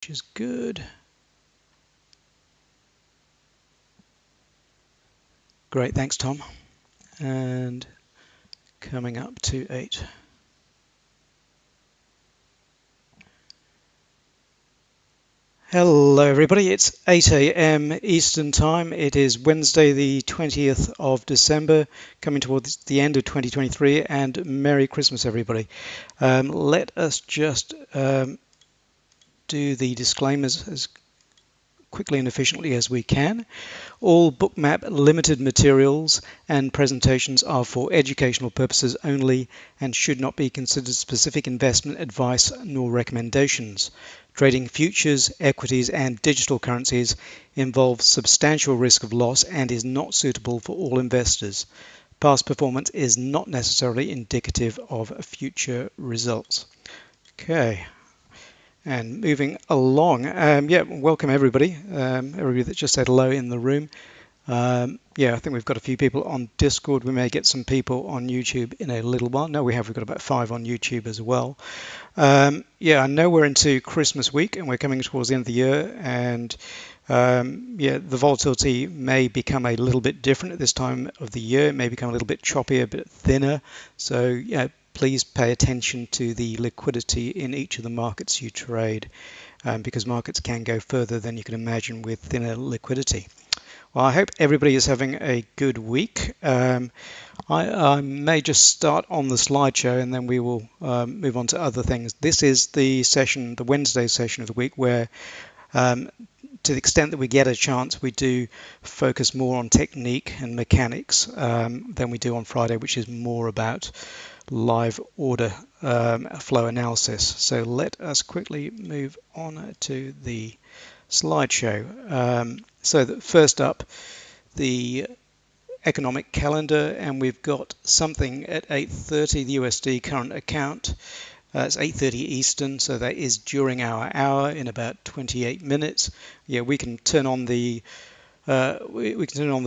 which is good. Great, thanks, Tom. And coming up to 8. Hello everybody, it's 8 a.m. Eastern Time. It is Wednesday the 20th of December, coming towards the end of 2023, and Merry Christmas everybody. Let us just do the disclaimers as quickly and efficiently as we can. All Bookmap Limited materials and presentations are for educational purposes only and should not be considered specific investment advice nor recommendations. Trading futures, equities and digital currencies involves substantial risk of loss and is not suitable for all investors. Past performance is not necessarily indicative of future results. Okay. And moving along, welcome everybody. Everybody that just said hello in the room. I think we've got a few people on Discord. We may get some people on YouTube in a little while. No, we have. We've got about 5 on YouTube as well. I know we're into Christmas week and we're coming towards the end of the year, and the volatility may become a little bit different at this time of the year. It may become a little bit choppier, a bit thinner. So, please pay attention to the liquidity in each of the markets you trade, because markets can go further than you can imagine with thinner liquidity. Well, I hope everybody is having a good week. I may just start on the slideshow and then we will move on to other things. This is the session, the Wednesday session of the week, where to the extent that we get a chance, we do focus more on technique and mechanics than we do on Friday, which is more about live order flow analysis. So let us quickly move on to the slideshow. First up, the economic calendar, and we've got something at 8:30, the USD current account. It's 8:30 Eastern, so that is during our hour in about 28 minutes. We can turn on the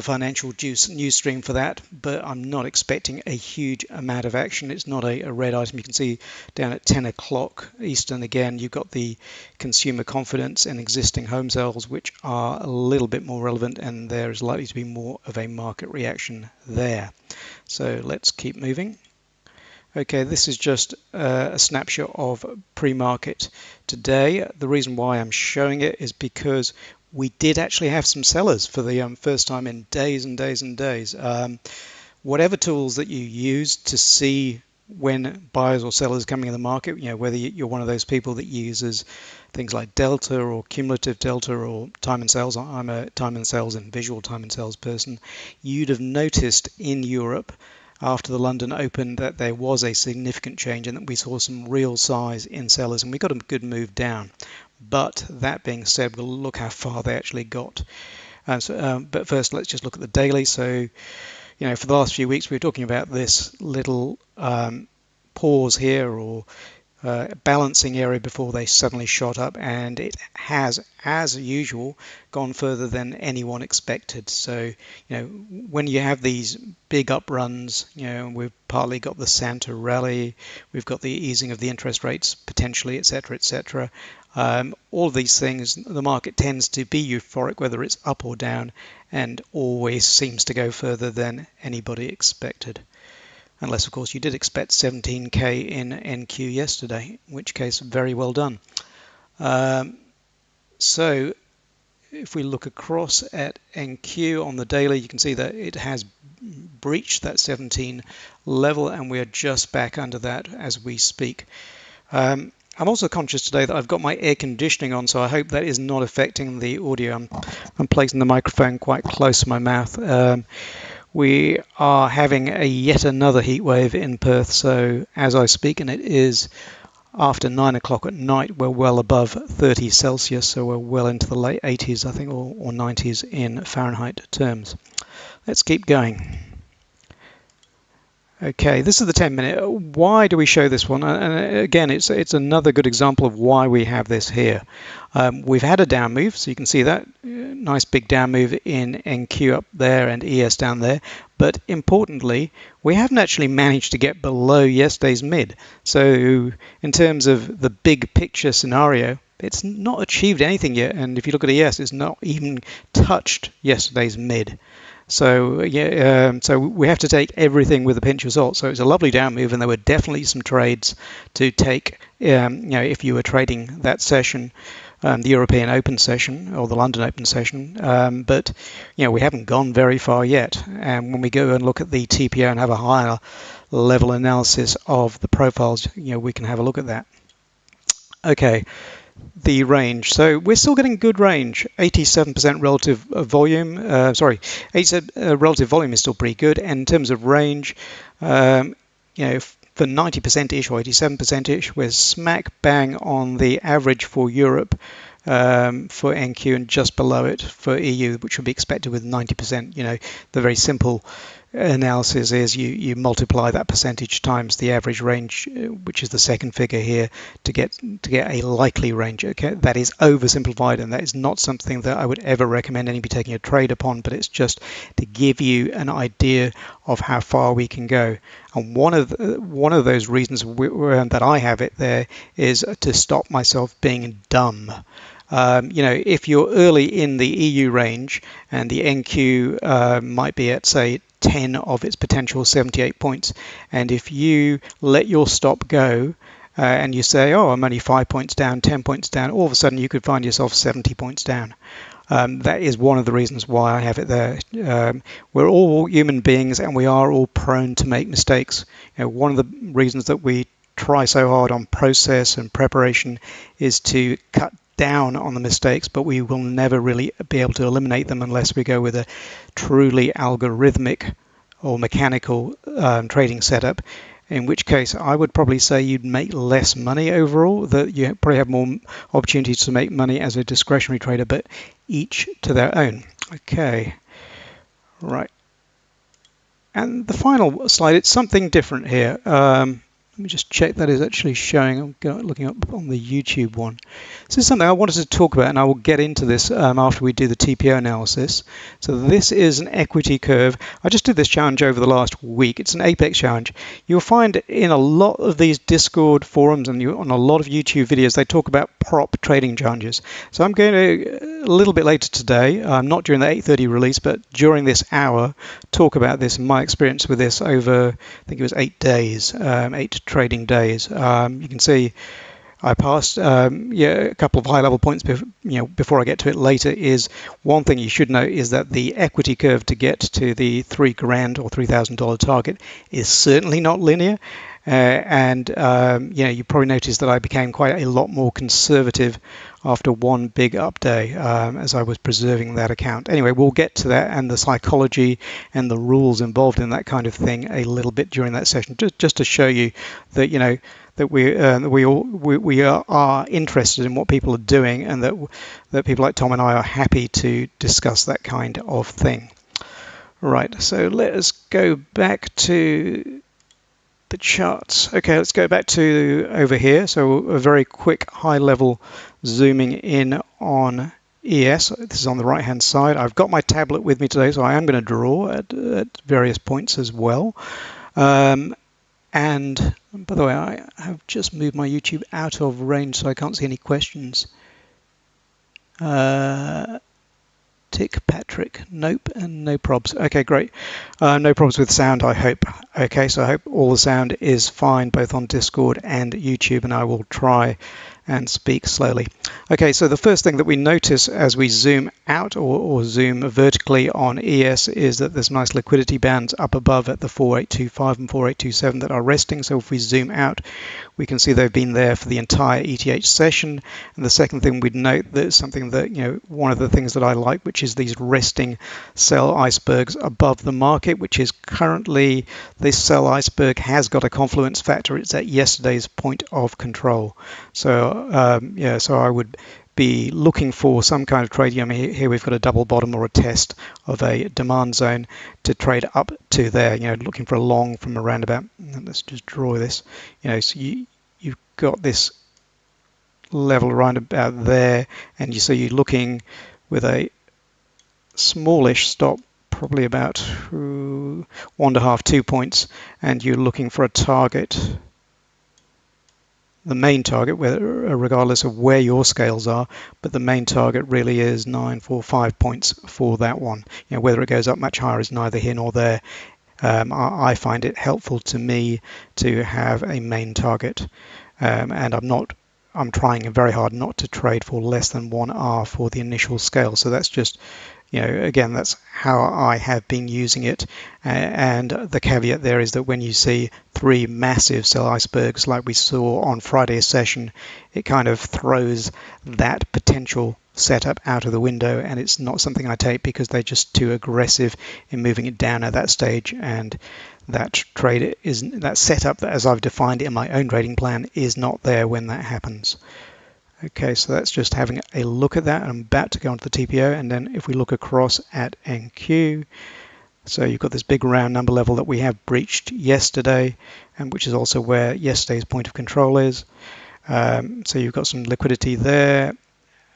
financial news stream for that, but I'm not expecting a huge amount of action. It's not a red item. You can see down at 10 o'clock Eastern again, you've got the consumer confidence and existing home sales, which are a little bit more relevant, and there is likely to be more of a market reaction there. So let's keep moving. Okay, this is just a snapshot of pre-market today. The reason why I'm showing it is because we did actually have some sellers for the first time in days and days and days. Whatever tools that you use to see when buyers or sellers are coming in the market, whether you're one of those people that uses things like delta or cumulative delta or time and sales. I'm a time and sales and visual time and sales person. You'd have noticed in Europe after the London Open that there was a significant change and that we saw some real size in sellers, and we got a good move down. But that being said, we'll look how far they actually got. But first, let's just look at the daily. So, for the last few weeks, we were talking about this little pause here or balancing area before they suddenly shot up, and it has, as usual, gone further than anyone expected. So, when you have these big up runs, we've partly got the Santa rally, we've got the easing of the interest rates potentially, etc., etc. All of these things, the market tends to be euphoric, whether it's up or down, and always seems to go further than anybody expected. Unless, of course, you did expect 17K in NQ yesterday, in which case, very well done. So if we look across at NQ on the daily, you can see that it has breached that 17 level, and we are just back under that as we speak. I'm also conscious today that I've got my air conditioning on, so I hope that is not affecting the audio. I'm placing the microphone quite close to my mouth. We are having yet another heat wave in Perth, so as I speak, and it is after 9 o'clock at night, we're well above 30 Celsius, so we're well into the late 80s, I think, or 90s in Fahrenheit terms. Let's keep going. Okay, this is the 10-minute. Why do we show this one? And again, it's another good example of why we have this here. We've had a down move, so you can see that nice big down move in NQ up there and ES down there. But importantly, we haven't actually managed to get below yesterday's mid. So in terms of the big picture scenario, it's not achieved anything yet. And if you look at ES, it's not even touched yesterday's mid. So yeah, so we have to take everything with a pinch of salt. So it's a lovely down move, and there were definitely some trades to take. If you were trading that session, the European Open session or the London Open session, but we haven't gone very far yet. And when we go and look at the TPO and have a higher level analysis of the profiles, we can have a look at that. Okay, the range. So we're still getting good range. 87% relative volume. 87 relative volume is still pretty good. And in terms of range, for 90%-ish or 87%-ish, we're smack bang on the average for Europe for NQ and just below it for EU, which would be expected with 90%. The very simple analysis is you multiply that percentage times the average range, which is the second figure here, to get a likely range. Okay, that is oversimplified, and that is not something that I would ever recommend anybody taking a trade upon, but it's just to give you an idea of how far we can go. And one of those reasons that I have it there is to stop myself being dumb. If you're early in the EU range and the NQ might be at, say, 10 of its potential 78 points, and if you let your stop go and you say, oh, I'm only 5 points down, 10 points down, all of a sudden you could find yourself 70 points down. That is one of the reasons why I have it there. We're all human beings and we are all prone to make mistakes. One of the reasons that we try so hard on process and preparation is to cut down on the mistakes, but we will never really be able to eliminate them unless we go with a truly algorithmic or mechanical trading setup, in which case I would probably say you'd make less money overall, that you probably have more opportunities to make money as a discretionary trader, but each to their own. Okay, right. And the final slide, it's something different here. Let me just check that is actually showing. I'm looking up on the YouTube one. This is something I wanted to talk about, and I will get into this after we do the TPO analysis. So this is an equity curve. I just did this challenge over the last week. It's an Apex challenge. You'll find in a lot of these Discord forums and on a lot of YouTube videos, they talk about prop trading challenges. So I'm going to, a little bit later today, not during the 8:30 release, but during this hour, talk about this and my experience with this over, I think it was 8 days, 8 trading days. You can see I passed a couple of high-level points before I get to it later. Is one thing you should know is that the equity curve to get to the $3,000 or $3,000 target is certainly not linear. You probably noticed that I became quite a lot more conservative after one big up day as I was preserving that account. Anyway, we'll get to that and the psychology and the rules involved in that kind of thing a little bit during that session, just to show you that that we are interested in what people are doing, and that people like Tom and I are happy to discuss that kind of thing. Right, so let us go back to the charts. Okay, let's go back to over here. So a very quick high level zooming in on ES. This is on the right hand side. I've got my tablet with me today, so I am going to draw at various points as well. And by the way, I have just moved my YouTube out of range, so I can't see any questions. Tick Patrick, nope, and no probs. Okay, great. No problems with sound, I hope. Okay, so I hope all the sound is fine, both on Discord and YouTube, and I will try and speak slowly. Okay, so the first thing that we notice as we zoom out or zoom vertically on ES is that there's nice liquidity bands up above at the 4825 and 4827 that are resting. So if we zoom out, we can see they've been there for the entire ETH session. And the second thing we'd note, that's something that, one of the things that I like, which is these resting sell icebergs above the market, which is currently, this sell iceberg has got a confluence factor. It's at yesterday's point of control. So so I would be looking for some kind of trade. I mean, here we've got a double bottom or a test of a demand zone to trade up to there. Looking for a long from around about. Let's just draw this. So you've got this level around about there, and so you're looking with a smallish stop, probably about 1.5, 2 points, and you're looking for a target the main target, regardless of where your scales are, but the main target really is 945 points for that one. Whether it goes up much higher is neither here nor there. I find it helpful to me to have a main target, and I'm trying very hard not to trade for less than 1R for the initial scale. So that's just, again, that's how I have been using it. And the caveat there is that when you see three massive sell icebergs like we saw on Friday's session, it kind of throws that potential setup out of the window, and it's not something I take because they're just too aggressive in moving it down at that stage. And that trade that setup, as I've defined it in my own trading plan, is not there when that happens. Okay, so that's just having a look at that. I'm about to go onto the TPO, and then if we look across at NQ, so you've got this big round number level that we have breached yesterday, and which is also where yesterday's point of control is. So you've got some liquidity there.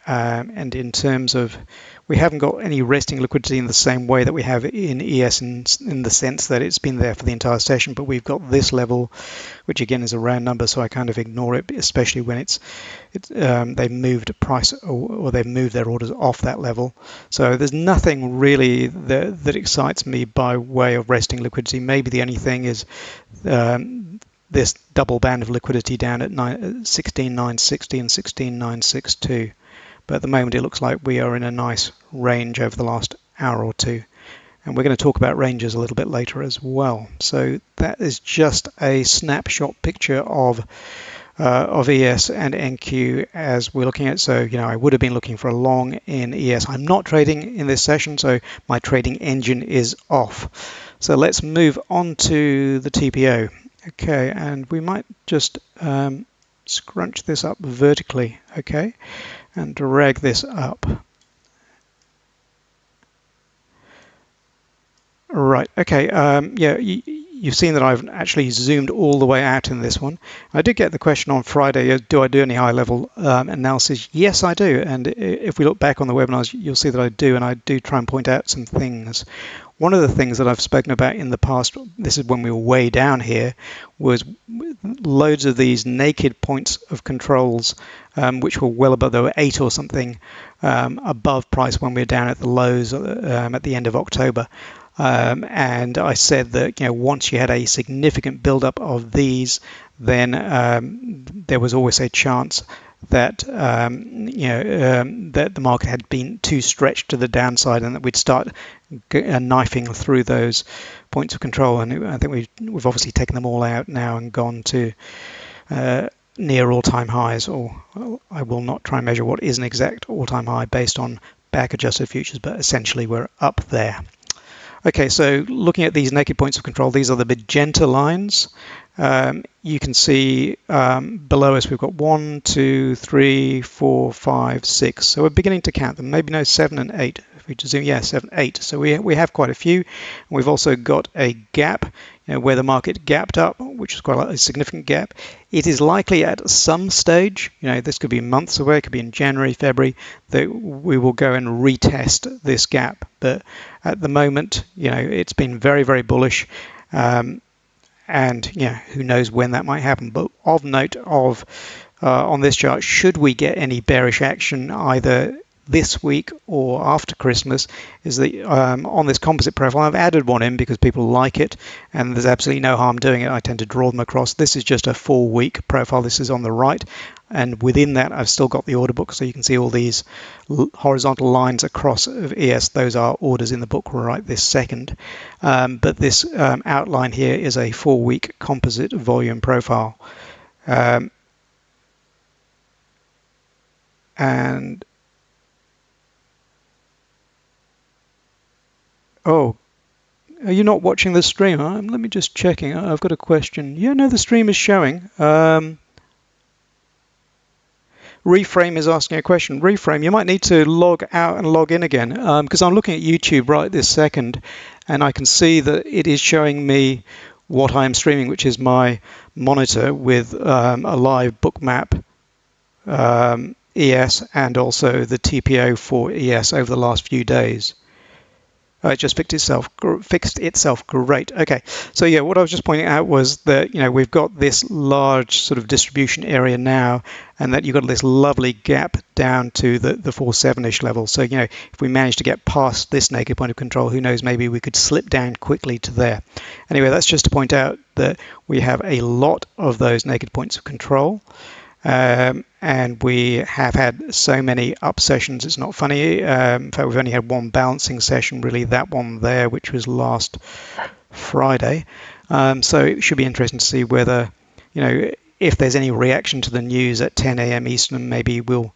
And in terms of, we haven't got any resting liquidity in the same way that we have in ES in the sense that it's been there for the entire session, but we've got this level, which again is a round number, so I kind of ignore it, especially when they've moved a price or they've moved their orders off that level. So there's nothing really that excites me by way of resting liquidity. Maybe the only thing is this double band of liquidity down at 16,960 and 16,962. But at the moment, it looks like we are in a nice range over the last hour or two. And we're going to talk about ranges a little bit later as well. So that is just a snapshot picture of ES and NQ as we're looking at. So, I would have been looking for a long in ES. I'm not trading in this session, so my trading engine is off. So let's move on to the TPO. Okay, and we might just scrunch this up vertically, okay, and drag this up. Right, okay, yeah, you've seen that I've actually zoomed all the way out in this one. I did get the question on Friday, do I do any high-level analysis? Yes, I do, and if we look back on the webinars, you'll see that I do, and I do try and point out some things. One of the things that I've spoken about in the past, this is when we were way down here, was loads of these naked points of controls, which were well above, there were 8 or something above price when we were down at the lows at the end of October. And I said that once you had a significant buildup of these, then there was always a chance that that the market had been too stretched to the downside, and that we'd start knifing through those points of control. And I think we've obviously taken them all out now and gone to near all-time highs, or I will not try and measure what is an exact all-time high based on back-adjusted futures, but essentially we're up there. Okay, so looking at these naked points of control, these are the magenta lines. You can see below us we've got 1, 2, 3, 4, 5, 6. So we're beginning to count them. Maybe no, 7 and 8. If we just zoom, yeah, 7, 8. So we have quite a few. We've also got a gap, where the market gapped up, which is quite a significant gap. It is likely at some stage, this could be months away, it could be in January, February, that we will go and retest this gap. But at the moment, it's been very, very bullish. And who knows when that might happen. But of note on this chart, should we get any bearish action either this week or after Christmas, is that on this composite profile, I've added one in because people like it, and there's absolutely no harm doing it. I tend to draw them across. This is just a 4-week profile. This is on the right, and within that I've still got the order book, so you can see all these horizontal lines across of ES. Those are orders in the book right this second, but this outline here is a 4-week composite volume profile, and oh, are you not watching the stream? Let me just checking. I've got a question. Yeah, no, the stream is showing. Reframe is asking a question. Reframe, you might need to log out and log in again, because I'm looking at YouTube right this second, and I can see that it is showing me what I am streaming, which is my monitor with a live Bookmap ES and also the TPO for ES over the last few days. It just fixed itself. Great. Okay. So yeah, what I was just pointing out was that we've got this large sort of distribution area now, and that you've got this lovely gap down to the 4.7-ish level. So if we manage to get past this naked point of control, who knows? Maybe we could slip down quickly to there. Anyway, that's just to point out that we have a lot of those naked points of control. And we have had so many up sessions, it's not funny. In fact, we've only had one balancing session, really, that one there, which was last Friday. So it should be interesting to see whether, if there's any reaction to the news at 10 a.m. Eastern, maybe we'll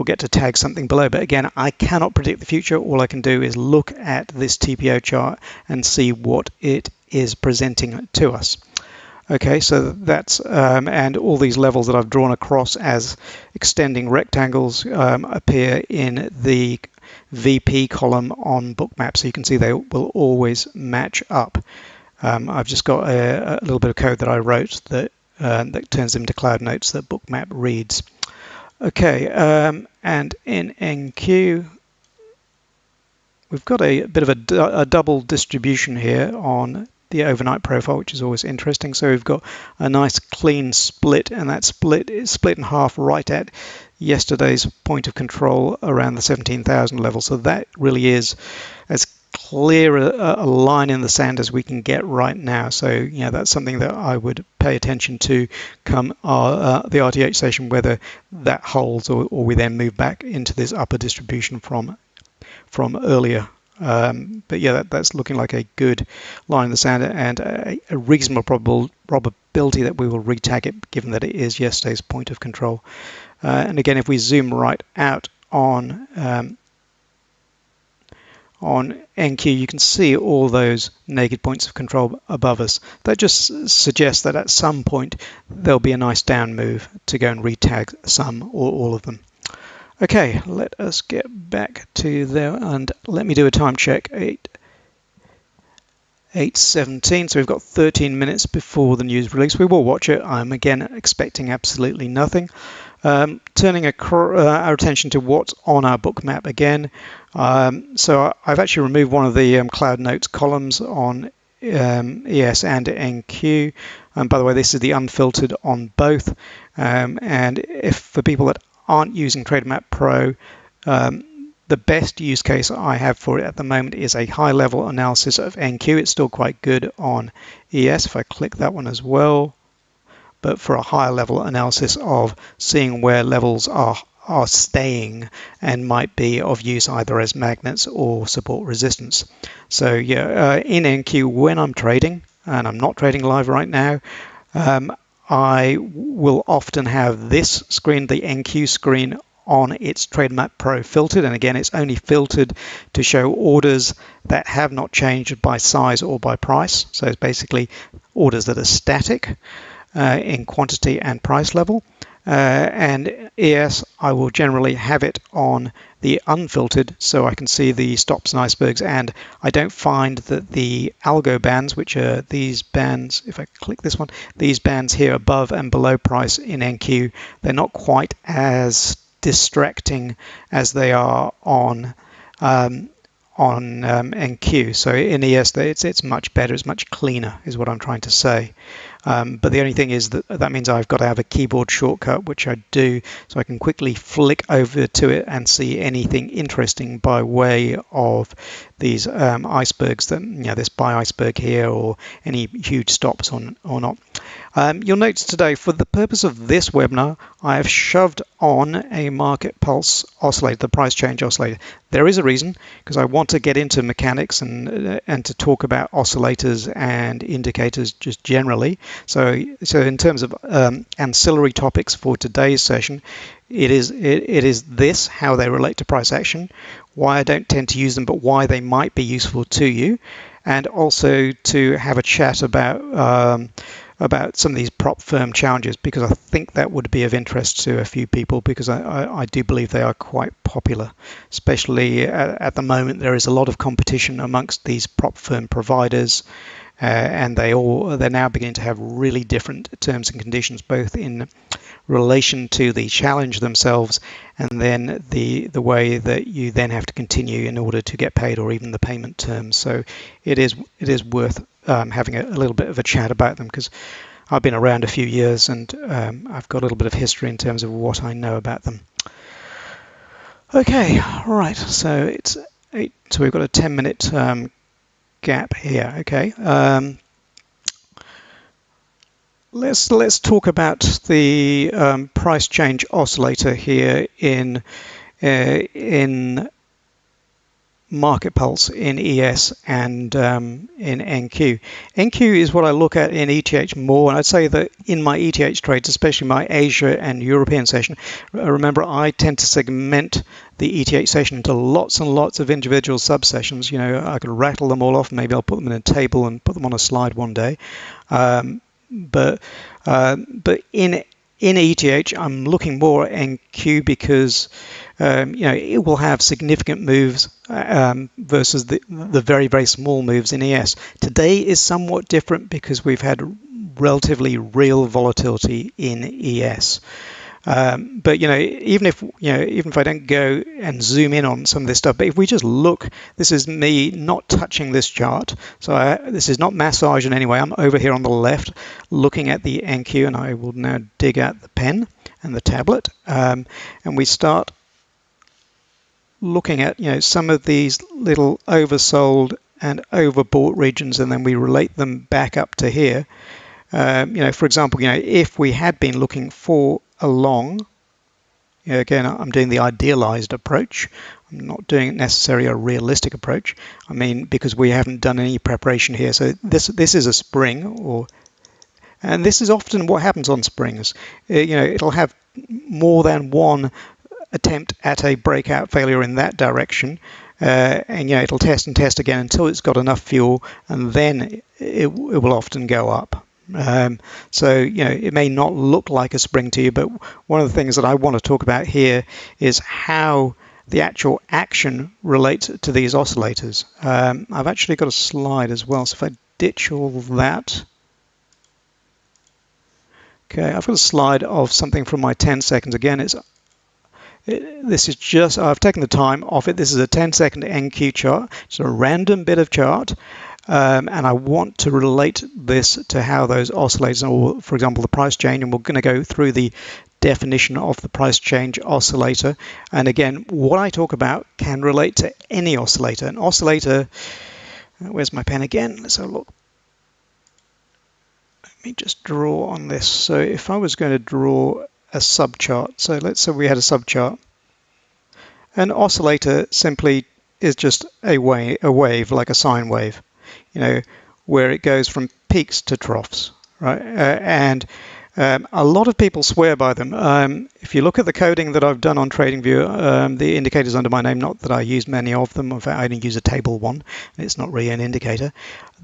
get to tag something below. But again, I cannot predict the future. All I can do is look at this TPO chart and see what it is presenting to us. Okay, so that's, and all these levels that I've drawn across as extending rectangles appear in the VP column on Bookmap, so you can see they will always match up. I've just got a little bit of code that I wrote that turns into cloud notes that Bookmap reads. Okay, and in NQ, we've got a bit of a double distribution here on the overnight profile, which is always interesting. So we've got a nice clean split, and that split is split in half right at yesterday's point of control around the 17,000 level. So that really is as clear a line in the sand as we can get right now. So that's something that I would pay attention to come the RTH session, whether that holds or we then move back into this upper distribution from earlier. But yeah, that's looking like a good line in the sand, and a reasonable probability that we will retag it, given that it is yesterday's point of control. And again, if we zoom right out on NQ, you can see all those naked points of control above us. That just suggests that at some point there'll be a nice down move to go and retag some or all of them. Okay, let us get back to there, and let me do a time check. 8:17, so we've got 13 minutes before the news release. We will watch it. I'm again expecting absolutely nothing. Turning our attention to what's on our Bookmap again. So I've actually removed one of the Cloud Notes columns on ES and NQ. By the way, this is the unfiltered on both. And if for people that aren't using TraderMap Pro, the best use case I have for it at the moment is a high-level analysis of NQ. It's still quite good on ES if I click that one as well, but for a higher level analysis of seeing where levels are staying and might be of use either as magnets or support resistance. So yeah, in NQ, when I'm trading, and I'm not trading live right now, I will often have this screen, the NQ screen, on its TraderMap Pro filtered, and again it's only filtered to show orders that have not changed by size or by price. So it's basically orders that are static in quantity and price level. And ES, I will generally have it on the unfiltered so I can see the stops and icebergs, and I don't find that the algo bands, which are these bands, if I click this one, these bands here above and below price in NQ, they're not quite as distracting as they are on NQ. So in ES, it's much better, it's much cleaner, is what I'm trying to say. But the only thing is that means I've got to have a keyboard shortcut, which I do, so I can quickly flick over to it and see anything interesting by way of these icebergs, that this buy iceberg here, or any huge stops or not. You'll notice today, for the purpose of this webinar, I have shoved on a market pulse oscillator, the price change oscillator. There is a reason, because I want to get into mechanics and to talk about oscillators and indicators just generally. So in terms of ancillary topics for today's session, it is this, how they relate to price action, why I don't tend to use them, but why they might be useful to you, and also to have a chat about some of these prop firm challenges, because I think that would be of interest to a few people, because I do believe they are quite popular, especially at the moment. There is a lot of competition amongst these prop firm providers, and they're now beginning to have really different terms and conditions, both in relation to the challenge themselves, and then the way that you then have to continue in order to get paid, or even the payment terms. So it is worth having a little bit of a chat about them, because I've been around a few years, and I've got a little bit of history in terms of what I know about them. Okay, right. So it's 8. So we've got a 10-minute gap here. Okay. Let's talk about the price change oscillator here in Market Pulse, in ES, and in NQ. NQ is what I look at in ETH more, and I'd say that in my ETH trades, especially my Asia and European session, remember I tend to segment the ETH session into lots and lots of individual subsessions. You know, I could rattle them all off, maybe I'll put them in a table and put them on a slide one day. But in ETH, I'm looking more at NQ because it will have significant moves versus the very, very small moves in ES. Today is somewhat different because we've had relatively real volatility in ES. But even if I don't go and zoom in on some of this stuff, but if we just look, this is me not touching this chart, so this is not massage in any way. I'm over here on the left looking at the NQ, and I will now dig out the pen and the tablet, and we start looking at some of these little oversold and overbought regions, and then we relate them back up to here. For example, if we had been looking for a long, again, I'm doing the idealized approach. I'm not doing necessarily a realistic approach. I mean, because we haven't done any preparation here. So this is a spring, and this is often what happens on springs. It'll have more than one attempt at a breakout failure in that direction, and it'll test and test again until it's got enough fuel, and then it will often go up. So it may not look like a spring to you, but one of the things that I want to talk about here is how the actual action relates to these oscillators. I've actually got a slide as well, so if I ditch all that. Okay, I've got a slide of something from my 10 seconds. Again, this is just, I've taken the time off it. This is a 10-second NQ chart. It's a random bit of chart. And I want to relate this to how those oscillators, or for example, the price change, and we're going to go through the definition of the price change oscillator. And again, what I talk about can relate to any oscillator. An oscillator, where's my pen again? Let's have a look. Let me just draw on this. So if I was going to draw a subchart, so let's say we had a subchart. An oscillator simply is just a wave, like a sine wave. Where it goes from peaks to troughs, right? And a lot of people swear by them. If you look at the coding that I've done on TradingView, the indicators under my name, not that I use many of them, in fact I only use a table one, and it's not really an indicator.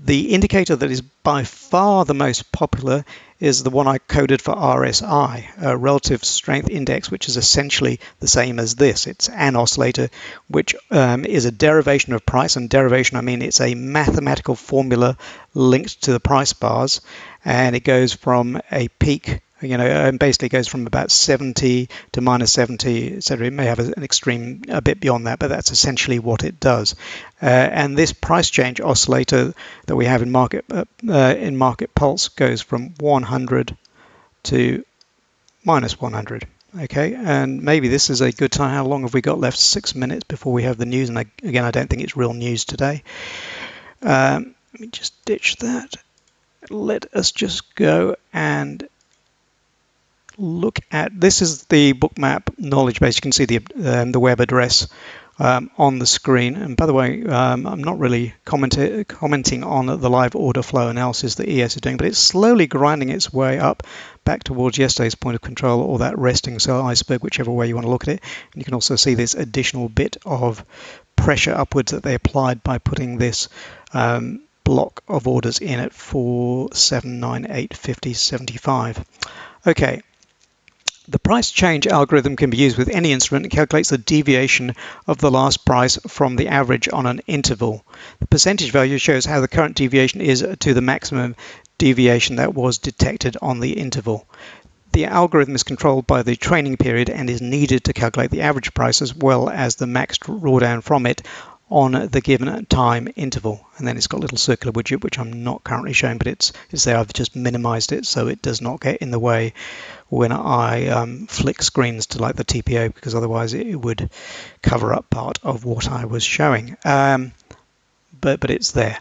The indicator that is by far the most popular is the one I coded for RSI, a relative strength index, which is essentially the same as this. It's an oscillator, which is a derivation of price, and derivation, I mean it's a mathematical formula linked to the price bars, and it goes from a peak, and basically goes from about 70 to minus 70, etc. It may have an extreme a bit beyond that, but that's essentially what it does. And this price change oscillator that we have in Market Pulse goes from 100 to minus 100. Okay, and maybe this is a good time. How long have we got left? 6 minutes before we have the news, and again, I don't think it's real news today. Let me just ditch that. Let us just go and look at, this is the Bookmap knowledge base. You can see the web address on the screen. And by the way, I'm not really commenting on the live order flow analysis that ES is doing, but it's slowly grinding its way up back towards yesterday's point of control, or that resting sell iceberg, whichever way you want to look at it. And you can also see this additional bit of pressure upwards that they applied by putting this block of orders in at 478.50.75. Okay. The price change algorithm can be used with any instrument and calculates the deviation of the last price from the average on an interval. The percentage value shows how the current deviation is to the maximum deviation that was detected on the interval. the algorithm is controlled by the training period and is needed to calculate the average price as well as the max drawdown from it on the given time interval. And then it's got a little circular widget, which I'm not currently showing, but it's there. I've just minimized it so it does not get in the way when I flick screens to like the TPO, because otherwise it would cover up part of what I was showing. But it's there.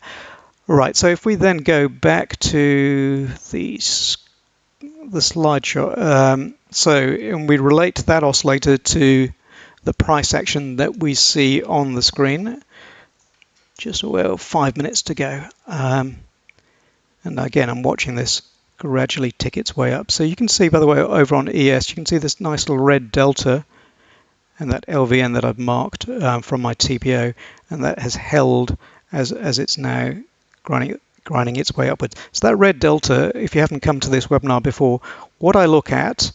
Right, so if we then go back to the slideshow, and we relate that oscillator to the price action that we see on the screen. Just 5 minutes to go. And again, I'm watching this gradually tick its way up. So you can see, by the way, over on ES, you can see this nice little red delta and that LVN that I've marked from my TPO, and that has held as it's now grinding its way upwards. So that red delta, if you haven't come to this webinar before, what I look at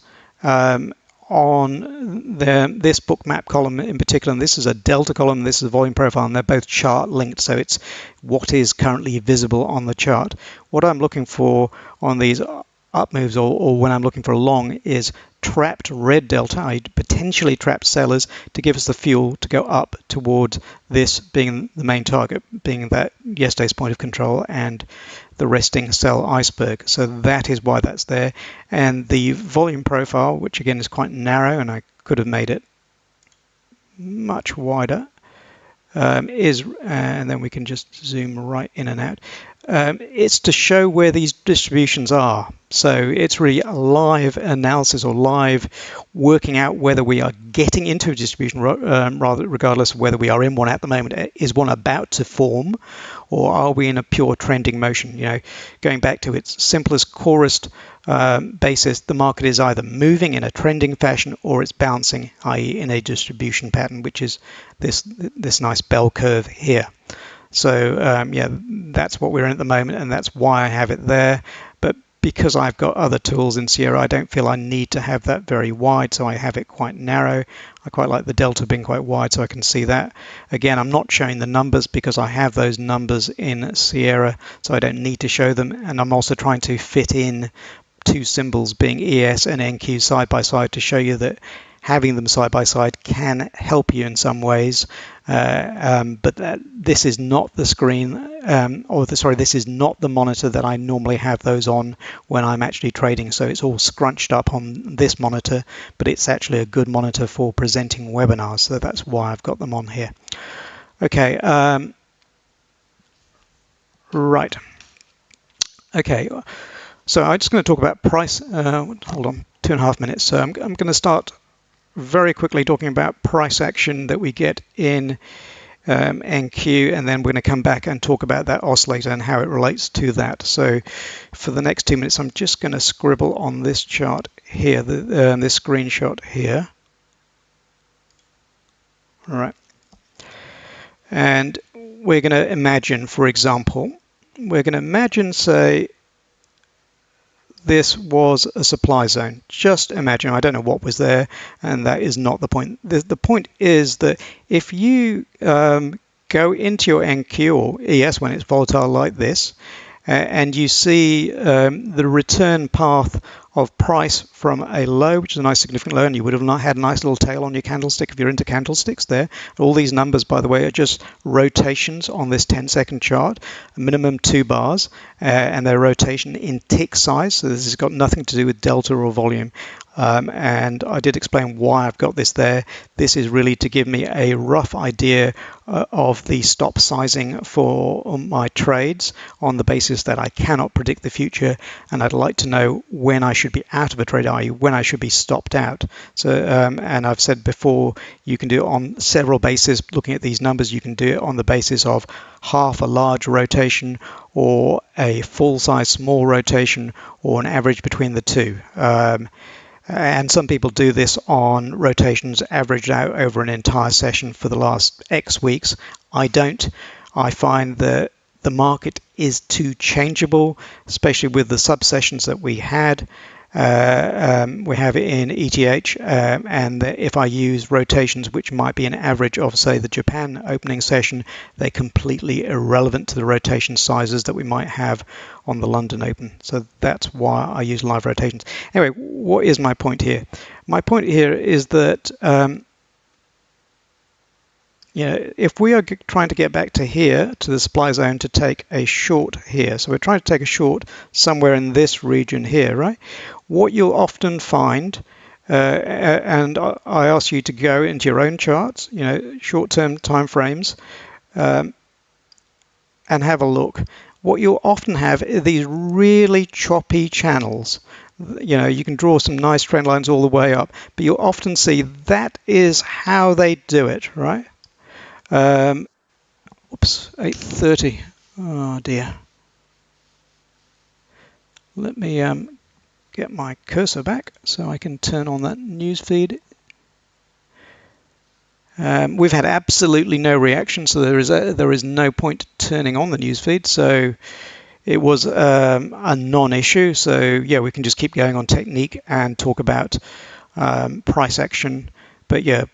on this bookmap column in particular, and this is a delta column, this is a volume profile, and they're both chart linked, so it's what is currently visible on the chart. What I'm looking for on these up moves, or when I'm looking for a long, is trapped red delta, i.e. potentially trapped sellers, to give us the fuel to go up towards this being the main target, being that yesterday's point of control and the resting sell iceberg. So that is why that's there. And the volume profile, which again is quite narrow, and I could have made it much wider, and then we can just zoom right in and out. It's to show where these distributions are. So it's really a live analysis, or live working out whether we are getting into a distribution, rather regardless of whether we are in one at the moment. Is one about to form, or are we in a pure trending motion? You know, going back to its simplest, corest basis, the market is either moving in a trending fashion or it's bouncing, i.e. in a distribution pattern, which is this nice bell curve here. So yeah, that's what we're in at the moment, and that's why I have it there. But because I've got other tools in Sierra, I don't feel I need to have that very wide, so I have it quite narrow. I quite like the delta being quite wide, so I can see that. Again, I'm not showing the numbers because I have those numbers in Sierra, so I don't need to show them. And I'm also trying to fit in two symbols, being ES and NQ, side by side, to show you that having them side by side can help you in some ways, but this is not the screen, this is not the monitor that I normally have those on when I'm actually trading. So it's all scrunched up on this monitor, but it's actually a good monitor for presenting webinars, so that's why I've got them on here. Okay, right. Okay, so I'm just going to talk about price. Hold on, 2.5 minutes. So I'm going to start very quickly talking about price action that we get in NQ, and then we're going to come back and talk about that oscillator and how it relates to that. So for the next 2 minutes, I'm just going to scribble on this chart here, this screenshot here. All right. And we're going to imagine, for example, say, this was a supply zone. Just imagine, I don't know what was there, and that is not the point. The point is that if you go into your NQ or ES when it's volatile like this, and you see the return path of price from a low, which is a nice significant low, and you would have not had a nice little tail on your candlestick if you're into candlesticks there. All these numbers, by the way, are just rotations on this 10-second chart, a minimum 2 bars, and their rotation in tick size. So this has got nothing to do with delta or volume. And I did explain why I've got this there. This is really to give me a rough idea of the stop sizing for my trades, on the basis that I cannot predict the future, and I'd like to know when I should be out of a trade, i.e. when I should be stopped out. So, and I've said before, you can do it on several bases. Looking at these numbers, you can do it on the basis of half a large rotation, or a full size small rotation, or an average between the two. And some people do this on rotations averaged out over an entire session for the last X weeks. I don't. I find that the market is too changeable, especially with the sub-sessions that we had. We have it in ETH, and if I use rotations, which might be an average of, say, the Japan opening session, they're completely irrelevant to the rotation sizes that we might have on the London Open. So that's why I use live rotations. Anyway, what is my point here? My point here is that if we are trying to get back to here, to the supply zone, to take a short here, so we're trying to take a short somewhere in this region here, right? What you'll often find, and I ask you to go into your own charts, short-term time frames, and have a look. What you'll often have are these really choppy channels. You can draw some nice trend lines all the way up, but you'll often see that is how they do it, right? Oops, 8:30. Oh dear. Let me get my cursor back so I can turn on that news feed. We've had absolutely no reaction, so there is no point turning on the news feed. So it was a non-issue. So yeah, we can just keep going on technique and talk about price action. But yeah,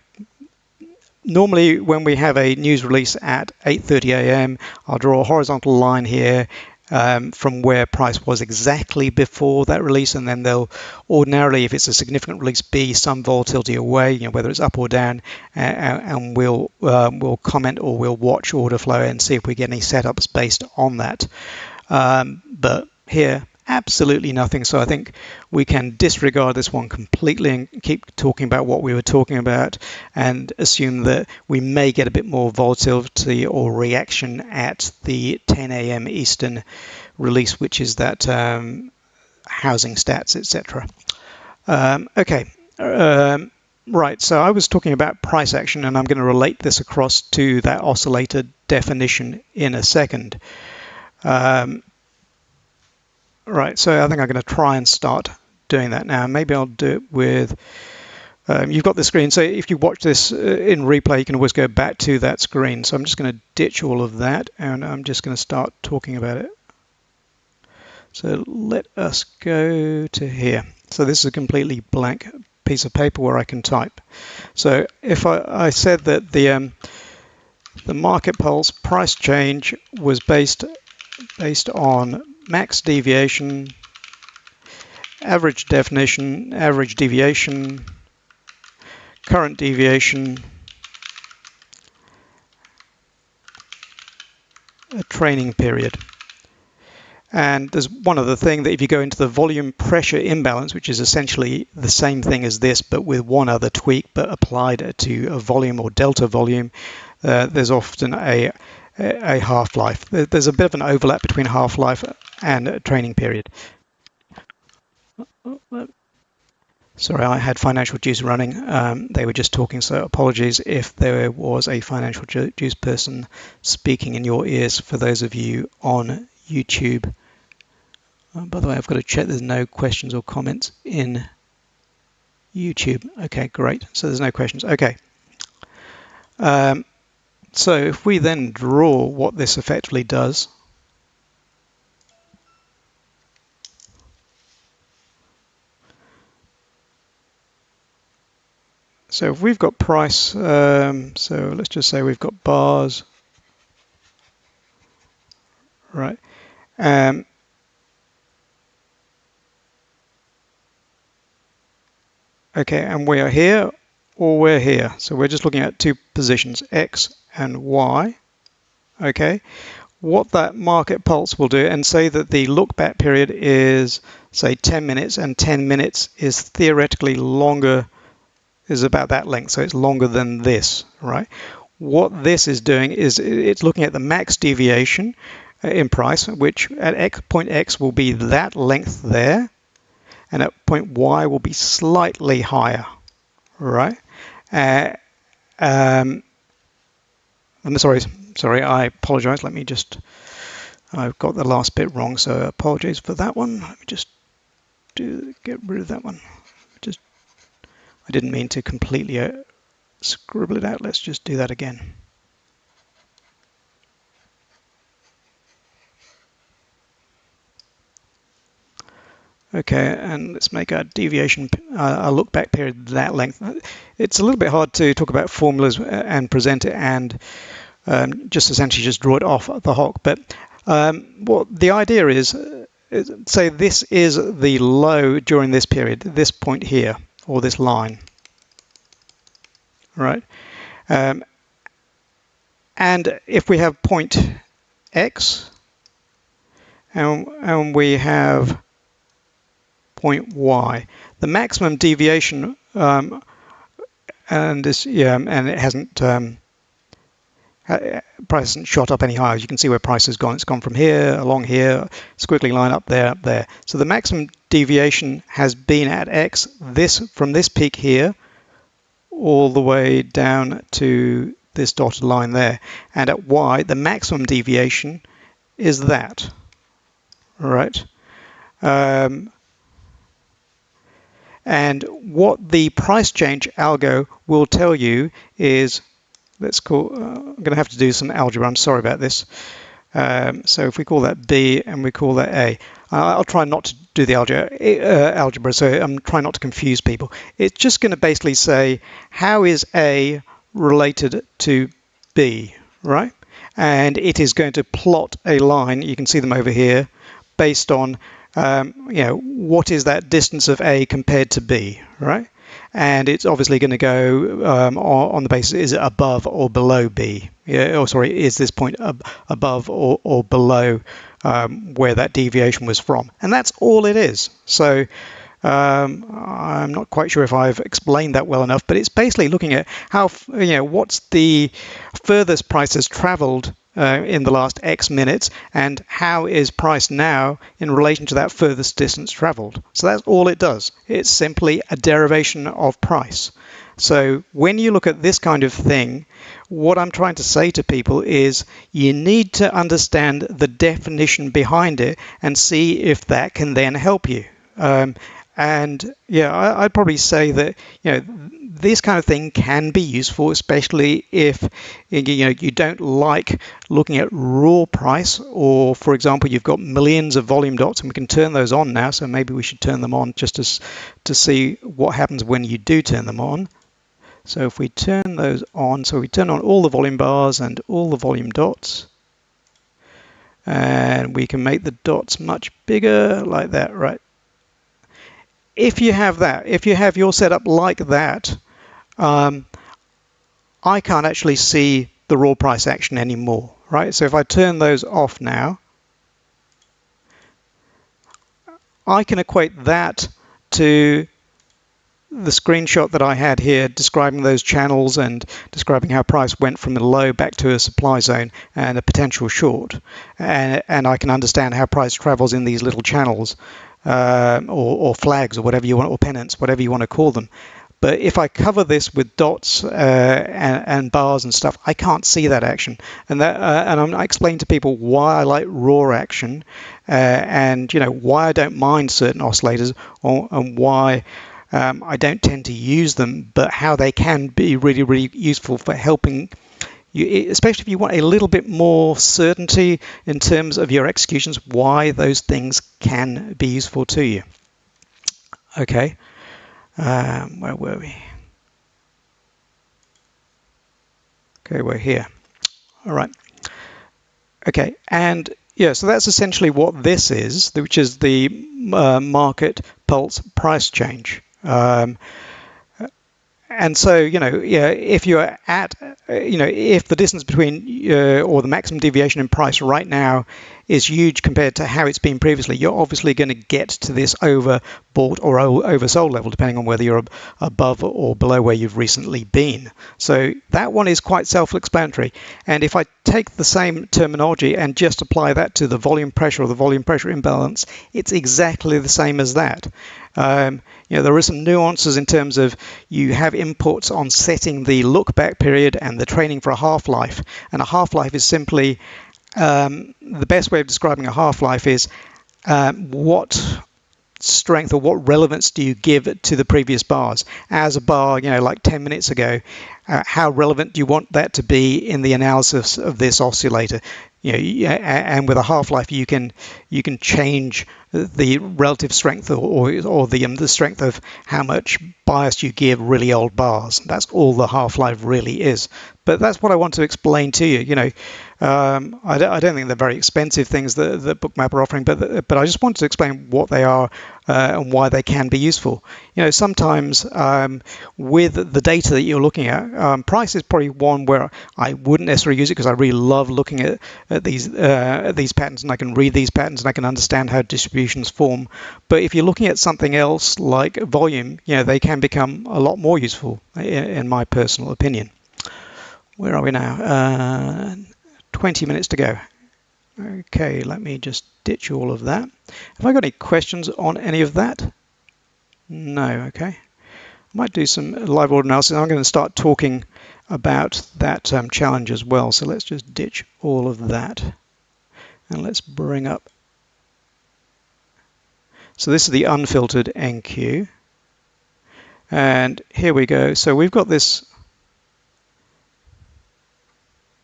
normally when we have a news release at 8:30 a.m., I'll draw a horizontal line here from where price was exactly before that release, and then they'll ordinarily, if it's a significant release, be some volatility away, whether it's up or down, and we'll comment or we'll watch order flow and see if we get any setups based on that. But here, absolutely nothing. So I think we can disregard this one completely and keep talking about what we were talking about and assume that we may get a bit more volatility or reaction at the 10 a.m. Eastern release, which is that housing stats, etc. Okay. Right, so I was talking about price action, and I'm going to relate this across to that oscillator definition in a second. Right, so I think I'm going to try and start doing that now. Maybe I'll do it with, you've got the screen, so if you watch this in replay, you can always go back to that screen. So I'm just going to ditch all of that, and I'm just going to start talking about it. So let us go to here. So this is a completely blank piece of paper where I can type. So if I said that the market pulse price change was based on max deviation, average definition, average deviation, current deviation, a training period. And there's one other thing, that if you go into the volume pressure imbalance, which is essentially the same thing as this, but with one other tweak, but applied to a volume or delta volume, there's often a half-life. There's a bit of an overlap between half-life and a training period. Sorry, I had Financial Juice running. They were just talking, so apologies if there was a Financial Juice person speaking in your ears for those of you on YouTube. By the way, I've got to check there's no questions or comments in YouTube. Okay, great. So there's no questions. Okay. So if we then draw what this effectively does, so if we've got price, so let's just say we've got bars, right? Okay, and we are here or we're here. So we're just looking at two positions, X and Y. Okay, what that market pulse will do, and say that the look back period is, say, 10 minutes, and 10 minutes is theoretically longer, is about that length, so it's longer than this, right? What this is doing is it's looking at the max deviation in price, which at point X will be that length there, and at point Y will be slightly higher, right? I'm sorry, I apologize. Let me just, I've got the last bit wrong, so apologies for that one. Let me just get rid of that one. I didn't mean to completely scribble it out. Let's just do that again. Okay, and let's make our deviation, our look back period that length. It's a little bit hard to talk about formulas and present it and just essentially just draw it off the hock. But what the idea is, say this is the low during this period, this point here, or this line, right? And if we have point X and we have point Y, the maximum deviation, and this, and it hasn't, price hasn't shot up any higher. You can see where price has gone. It's gone from here, along here, squiggly line up there, up there. So the maximum deviation has been at X, from this peak here, all the way down to this dotted line there. And at Y, the maximum deviation is that, right? And what the price change algo will tell you is, let's call, I'm going to have to do some algebra, I'm sorry about this. So if we call that B and we call that A, I'll try not to do the algebra, so I'm trying not to confuse people. It's just going to basically say, how is A related to B, right? And it is going to plot a line, you can see them over here, based on what is that distance of A compared to B, right? And it's obviously going to go on the basis, is it above or below B? Is this point above or below where that deviation was from? And that's all it is. So I'm not quite sure if I've explained that well enough, but it's basically looking at how, what's the furthest price has traveled in the last X minutes, and how is price now in relation to that furthest distance traveled. So that's all it does. It's simply a derivation of price. So when you look at this kind of thing, what I'm trying to say to people is you need to understand the definition behind it and see if that can then help you. I'd probably say that this kind of thing can be useful, especially if you don't like looking at raw price, or for example you've got millions of volume dots, and we can turn those on now. So maybe we should turn them on just to see what happens when you do turn them on. So if we turn those on, so we turn on all the volume bars and all the volume dots, and we can make the dots much bigger like that, right? If you have that, if you have your setup like that, I can't actually see the raw price action anymore, right? So if I turn those off now, I can equate that to the screenshot that I had here describing those channels and describing how price went from the low back to a supply zone and a potential short. And I can understand how price travels in these little channels. Or flags, or whatever you want, or pennants, whatever you want to call them. But if I cover this with dots and bars and stuff, I can't see that action. And I explain to people why I like raw action, and why I don't mind certain oscillators, and why I don't tend to use them, but how they can be really, really useful for helping you, especially if you want a little bit more certainty in terms of your executions, why those things can be useful to you. Okay, where were we? Okay, we're here. All right. Okay, and so that's essentially what this is, which is the market pulse price change. And so, if you're at, if the distance between or the maximum deviation in price right now is huge compared to how it's been previously, you're obviously going to get to this overbought or oversold level, depending on whether you're above or below where you've recently been. So that one is quite self-explanatory. And if I take the same terminology and just apply that to the volume pressure or the volume pressure imbalance, it's exactly the same as that. There are some nuances in terms of you have inputs on setting the look back period and the training for a half-life. And a half-life is simply, the best way of describing a half-life is what strength or what relevance do you give to the previous bars. As a bar, like 10 minutes ago, how relevant do you want that to be in the analysis of this oscillator? And with a half-life, you can change the relative strength or the strength of how much bias you give really old bars. That's all the half-life really is. But that's what I want to explain to you. I don't think they're very expensive things that Bookmap are offering, but I just wanted to explain what they are and why they can be useful. Sometimes with the data that you're looking at, price is probably one where I wouldn't necessarily use it because I really love looking at these patterns, and I can read these patterns and I can understand how distributions form. But if you're looking at something else like volume, they can become a lot more useful in my personal opinion. Where are we now? 20 minutes to go. Okay, let me just ditch all of that. Have I got any questions on any of that? No, okay. I might do some live order analysis. I'm going to start talking about that challenge as well. So let's just ditch all of that. And let's bring up. So this is the unfiltered NQ. And here we go. So we've got this.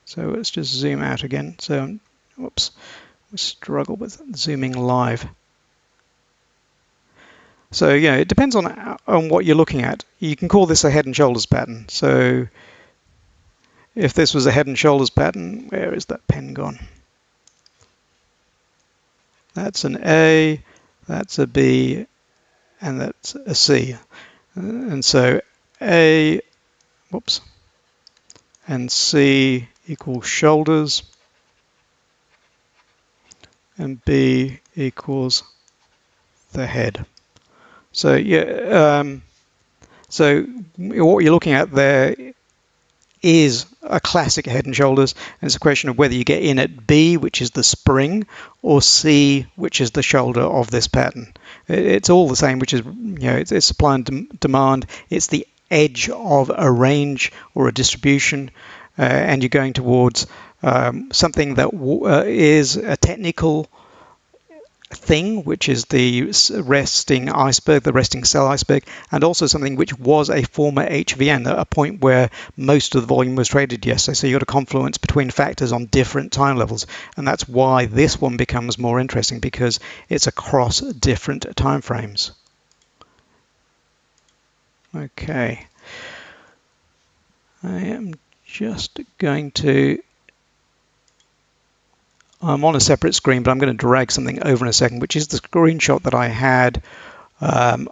So let's just zoom out again. So, whoops, we struggle with zooming live. So it depends on what you're looking at. You can call this a head and shoulders pattern. So if this was a head and shoulders pattern, where is that pen gone? That's an A, that's a B, and that's a C. And so A, whoops, and C equals shoulders, and B equals the head. So so what you're looking at there is a classic head and shoulders, and it's a question of whether you get in at B, which is the spring, or C, which is the shoulder of this pattern. It's all the same, which is it's supply and demand. It's the edge of a range or a distribution, and you're going towards something that is a technical thing, which is the resting iceberg, the resting cell iceberg, and also something which was a former HVN, a point where most of the volume was traded yesterday. So you've got a confluence between factors on different time levels, and that's why this one becomes more interesting, because it's across different time frames. Okay, I am just going to I'm on a separate screen, but I'm going to drag something over in a second, which is the screenshot that I had of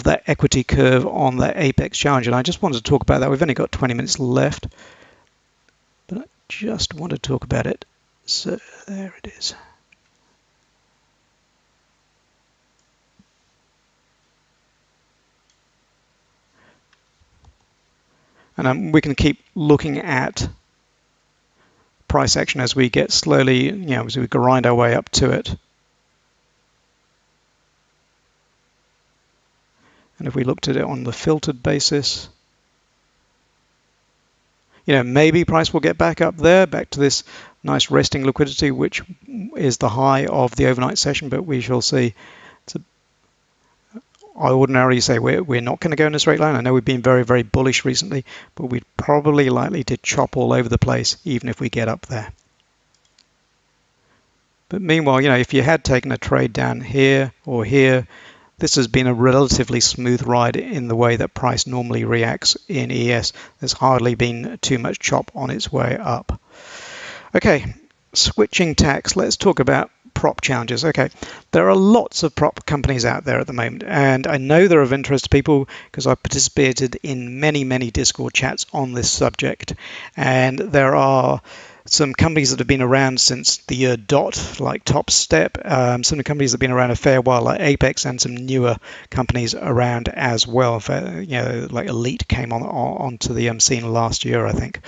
that equity curve on the Apex challenge. And I just wanted to talk about that. We've only got 20 minutes left, but I just want to talk about it. So there it is. And we can keep looking at price action as we get slowly, as we grind our way up to it. And if we looked at it on the filtered basis, maybe price will get back up there, back to this nice resting liquidity, which is the high of the overnight session, but we shall see. I ordinarily say we're not going to go in a straight line. I know we've been very, very bullish recently, but we're probably likely to chop all over the place, even if we get up there. But meanwhile, if you had taken a trade down here or here, this has been a relatively smooth ride in the way that price normally reacts in ES. There's hardly been too much chop on its way up. Okay, switching tacks, let's talk about prop challenges. Okay, there are lots of prop companies out there at the moment, and I know they're of interest to people because I've participated in many, many Discord chats on this subject, and there are some companies that have been around since the year dot, like Top Step, some companies that have been around a fair while, like Apex, and some newer companies around as well. Like Elite came onto the scene last year, I think.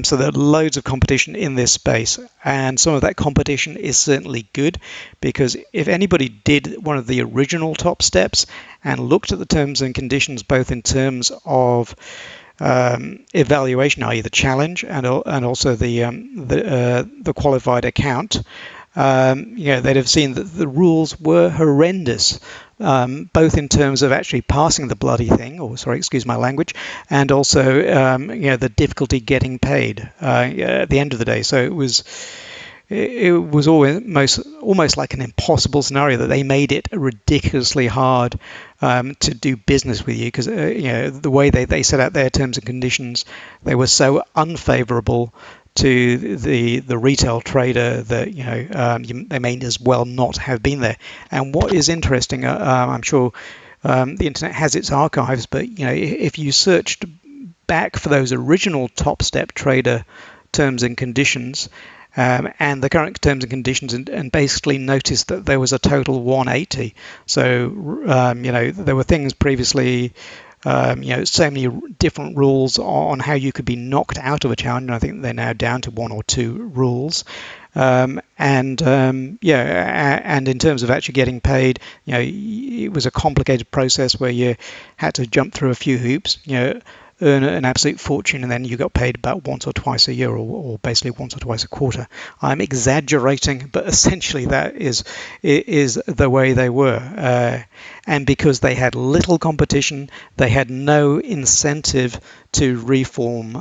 So there are loads of competition in this space, and some of that competition is certainly good, because if anybody did one of the original Top Steps and looked at the terms and conditions, both in terms of evaluation, i.e. the challenge, and also the qualified account, they'd have seen that the rules were horrendous both in terms of actually passing the bloody thing, or sorry, excuse my language, and also the difficulty getting paid at the end of the day. So it was almost like an impossible scenario that they made it ridiculously hard to do business with you, because the way they set out their terms and conditions, they were so unfavorable to the retail trader that they may as well not have been there. And what is interesting, I'm sure the internet has its archives, but if you searched back for those original Top Step Trader terms and conditions, and the current terms and conditions, and basically noticed that there was a total 180. So there were things previously, so many different rules on how you could be knocked out of a challenge, and I think they're now down to one or two rules. And in terms of actually getting paid, it was a complicated process where you had to jump through a few hoops, earn an absolute fortune, and then you got paid about once or twice a year, or basically once or twice a quarter. I'm exaggerating, but essentially that is the way they were. And because they had little competition, they had no incentive to reform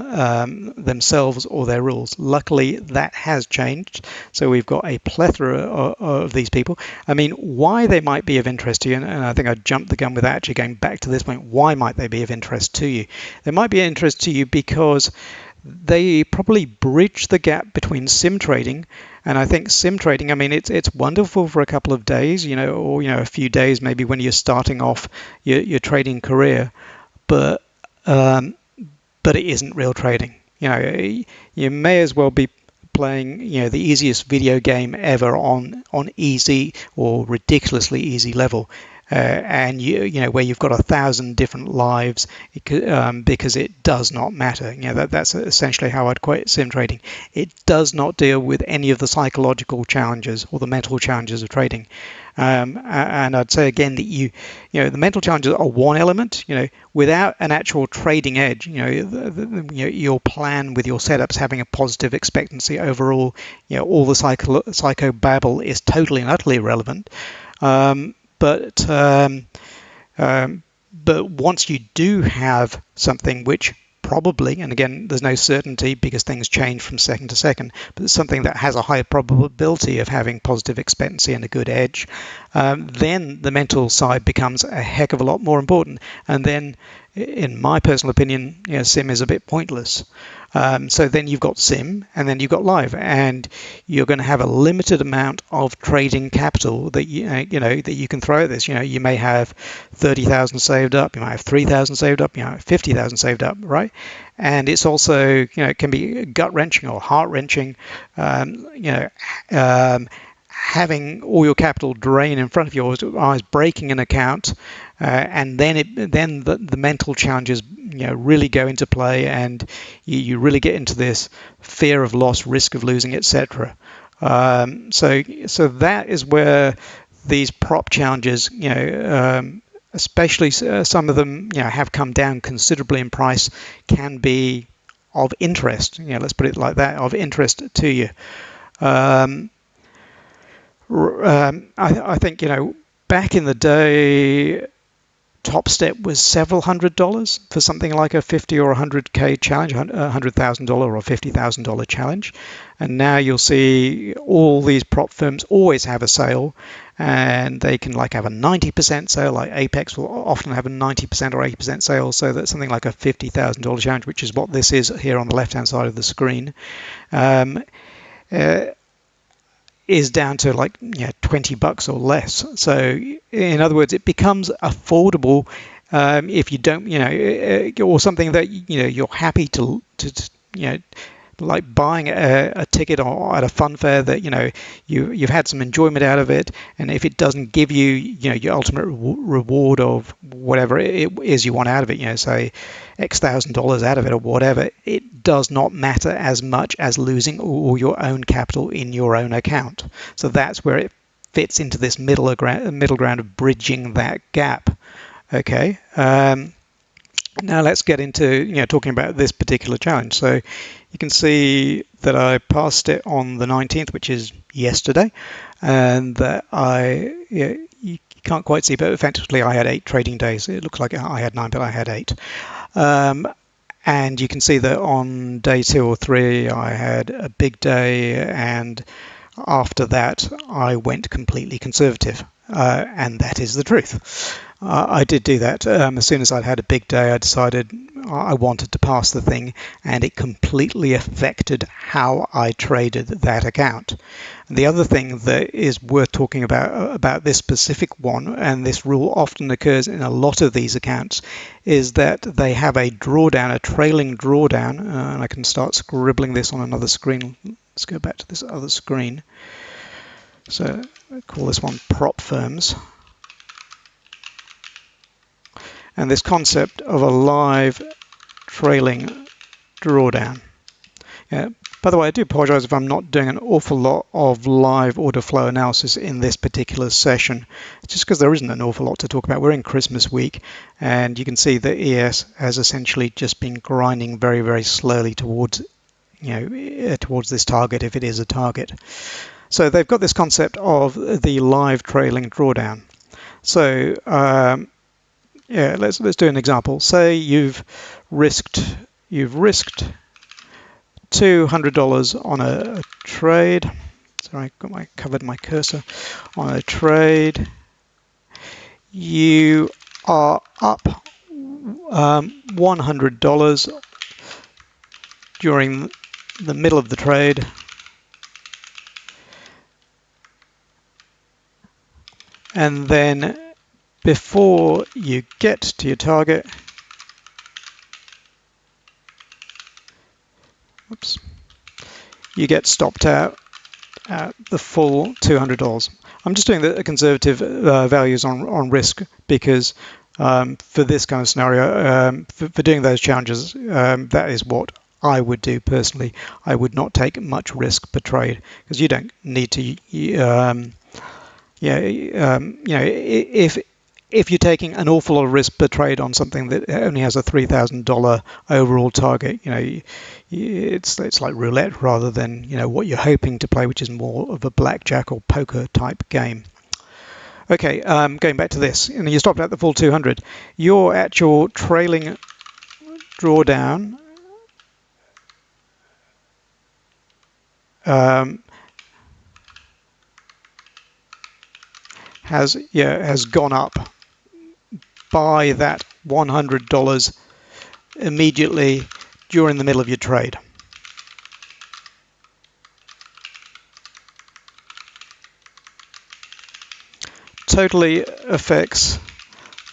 themselves or their rules. Luckily, that has changed. So we've got a plethora of these people. I mean, why they might be of interest to you, and I think I jumped the gun with actually going back to this point, why might they be of interest to you? They might be of interest to you because they probably bridge the gap between sim trading. And I think sim trading, I mean, it's wonderful for a couple of days, or a few days maybe when you're starting off your trading career, but it isn't real trading. You may as well be playing the easiest video game ever on easy or ridiculously easy level. And where you've got 1,000 different lives, because it does not matter. That's essentially how I'd quote sim trading. It does not deal with any of the psychological challenges or the mental challenges of trading. And I'd say again that the mental challenges are one element. Without an actual trading edge, your plan with your setups having a positive expectancy overall, all the psycho babble is totally and utterly irrelevant. But once you do have something which probably, and again, there's no certainty because things change from second to second, but it's something that has a high probability of having positive expectancy and a good edge, then the mental side becomes a heck of a lot more important. And then, in my personal opinion, sim is a bit pointless. So then you've got sim, and then you've got live, and you're going to have a limited amount of trading capital that that you can throw at this. You may have 30,000 saved up, you might have 3,000 saved up, you might have 50,000 saved up, right? And it's also it can be gut wrenching or heart wrenching. Having all your capital drain in front of your eyes, breaking an account, and then the mental challenges really go into play, and you really get into this fear of loss, risk of losing, etc. So that is where these prop challenges, especially some of them, have come down considerably in price, can be of interest. Let's put it like that, of interest to you. I think back in the day, Top Step was several $100s for something like a 50 or 100K challenge, $100,000 or $50,000 challenge. And now you'll see all these prop firms always have a sale, and they can have a 90% sale. Like Apex will often have a 90% or 80% sale, so that's something like a $50,000 challenge, which is what this is here on the left-hand side of the screen. Is down to $20 or less. So in other words, it becomes affordable if you don't, or something that you're happy to like buying a ticket or at a fun fair that you've had some enjoyment out of it, and if it doesn't give you your ultimate reward of whatever it is you want out of it, say X $1,000 out of it or whatever, it does not matter as much as losing all your own capital in your own account. So that's where it fits into this middle ground of bridging that gap. Okay. Now let's get into talking about this particular challenge. So you can see that I passed it on the 19th, which is yesterday, and that you can't quite see, but effectively I had 8 trading days. It looks like I had 9, but I had 8. Um, and you can see that on day 2 or 3, I had a big day, and after that, I went completely conservative. And that is the truth. I did do that. As soon as I'd had a big day, I decided I wanted to pass the thing, and it completely affected how I traded that account. And the other thing that is worth talking about this specific one, and this rule often occurs in a lot of these accounts, is that they have a drawdown, a trailing drawdown, and I can start scribbling this on another screen. Let's go back to this other screen. So I call this one prop firms. And this concept of a live trailing drawdown. Yeah. By the way, I do apologize if I'm not doing an awful lot of live order flow analysis in this particular session. It's just because there isn't an awful lot to talk about. We're in Christmas week, and you can see that ES has essentially just been grinding very, very slowly towards, towards this target, if it is a target. So they've got this concept of the live trailing drawdown. So yeah, let's do an example. Say you've risked $200 on a trade. Sorry, I covered my cursor. On a trade, you are up $100 during the middle of the trade. And then before you get to your target, you get stopped out at the full $200. I'm just doing the conservative values on risk because for this kind of scenario, for doing those challenges, that is what I would do personally. I would not take much risk per trade because you don't need to. If you're taking an awful lot of risk per trade on something that only has a $3,000 overall target, it's like roulette rather than what you're hoping to play, which is more of a blackjack or poker type game. Okay, going back to this, and you stopped at the full 200. Your actual trailing drawdown has gone up by that $100 immediately during the middle of your trade. Totally affects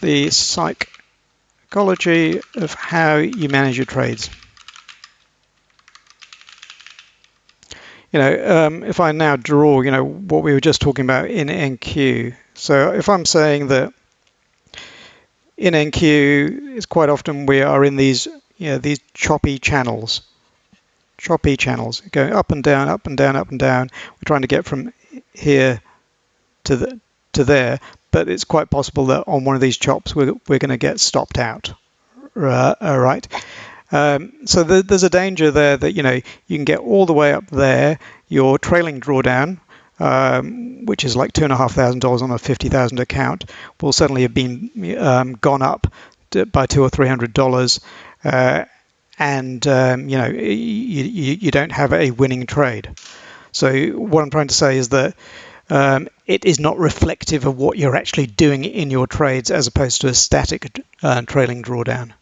the psychology of how you manage your trades. If I now draw, what we were just talking about in NQ. So if I'm saying that in NQ, it's quite often we are in these choppy channels, going up and down, up and down, up and down. We're trying to get from here to there, but it's quite possible that on one of these chops we're going to get stopped out. Right. So there's a danger there that you can get all the way up there. Your trailing drawdown, which is like $2,500 on a 50,000 account, will suddenly have been gone up by $200 or $300, and you don't have a winning trade. So what I'm trying to say is that it is not reflective of what you're actually doing in your trades as opposed to a static trailing drawdown.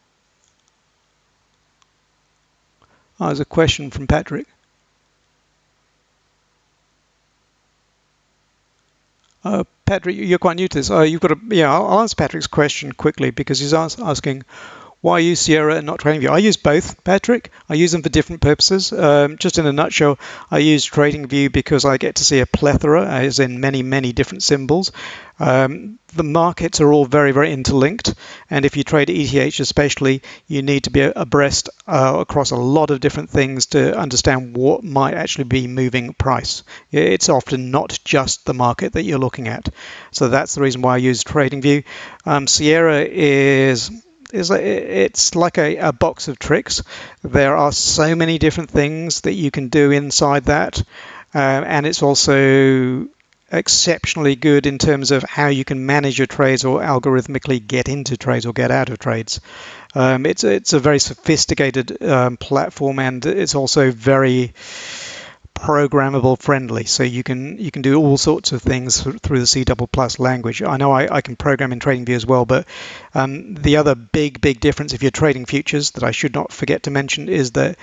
There's a question from Patrick. Patrick, you're quite new to this. You've got I'll answer Patrick's question quickly because he's asking, why use Sierra and not TradingView? I use both, Patrick. I use them for different purposes. Just in a nutshell, I use TradingView because I get to see a plethora, as in many, many different symbols. The markets are all very, very interlinked. And if you trade ETH especially, you need to be abreast across a lot of different things to understand what might actually be moving price. It's often not just the market that you're looking at. So that's the reason why I use TradingView. Sierra it's like a box of tricks. There are so many different things that you can do inside that, and it's also exceptionally good in terms of how you can manage your trades or algorithmically get into trades or get out of trades. It's a very sophisticated platform, and it's also very programmable friendly, so you can do all sorts of things through the C++ language. I know I can program in TradingView as well, but the other big difference if you're trading futures that I should not forget to mention is that